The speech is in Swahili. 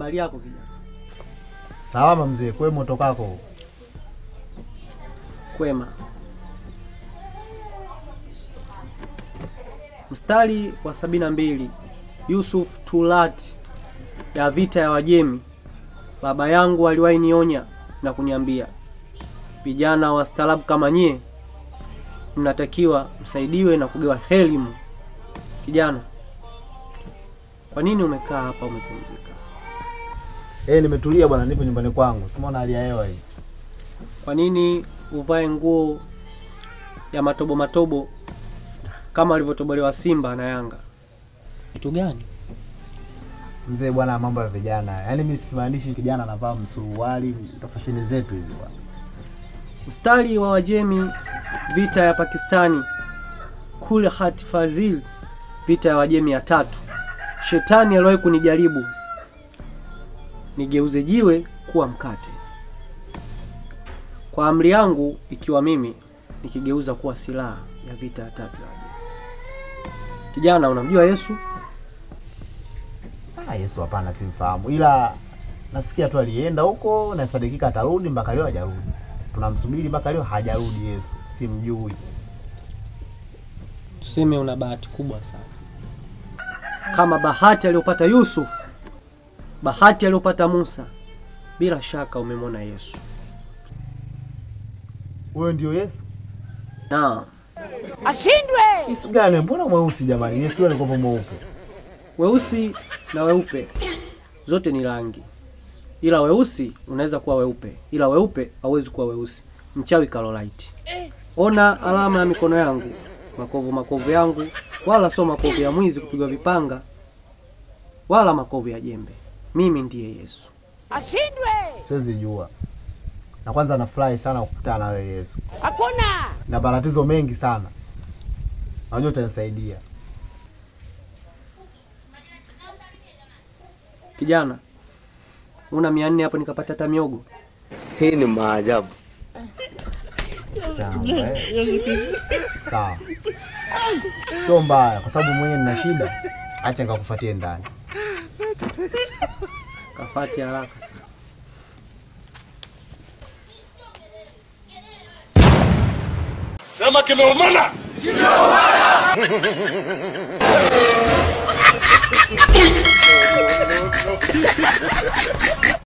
Habari yako kijana? Salama mzee, kwema motokako? Kwema. Mstari wa 72. Yusuf Tulat ya vita ya Wajemi. Baba yangu aliwahi nionya na kuniambia, vijana wastaarabu kama nyie mnatakiwa msaidiwe na kugewa elimu. Kijana, kwa nini umekaa hapa umepumzika? Nimetulia bwana, nipo nyumbani kwangu. Simuona hali ya hewa hii. Kwa nini uvae nguo ya matobo matobo kama alivyotobolewa Simba na Yanga? Kitu gani? Mzee bwana, mambo ya vijana. Yaani mimi simaanishi kijana anavaa msuruali, tofashini zetu hizi bwana. Mstari wa Wajemi, vita ya Pakistani. Kule Hatifazil, vita ya Wajemi ya 3. Shetani aliwahi kunijaribu nigeuze jiwe kuwa mkate. Kwa amri yangu, ikiwa mimi nikigeuza kuwa silaha ya vita ya 3 ya Wajemi. Kijana, unamjua Yesu? Yesu hapana, simfahamu. Ila nasikia tu alienda huko na sadikika atarudi, mpaka leo hajarudi. Tunamsubiri mpaka leo hajarudi Yesu. Simjui. Tuseme una bahati kubwa sana. Kama bahati aliyopata Yusuf, bahati aliyopata Musa, bila shaka umemwona Yesu. Wewe ndio Yesu? Na ashindwe. Yesu gani? Mbona mweusi jamani? Yesu alikuwa mweupe. Weusi na weupe zote ni rangi. Ila weusi unaweza kuwa weupe, ila weupe hauwezi kuwa weusi. Mchawi Carolite. Ona alama ya mikono yangu, makovu yangu, wala sio makovu ya mwizi kupigwa vipanga, wala makovu ya jembe. Mimi ndiye Yesu. Ashindwe. Siwezi jua. Na kwanza nafurahi sana kukutana na wewe Yesu. Hakuna. Na matatizo mengi sana. Najua utanisaidia. Kijana, una 400 hapo nikapata hata miogo. Hii ni maajabu. Sawa. Sio mbaya kwa sababu mwenyewe nina shida. Acha nikakufuatie ndani. Kafati haraka sana. Sema kimeumana. Kimeumana.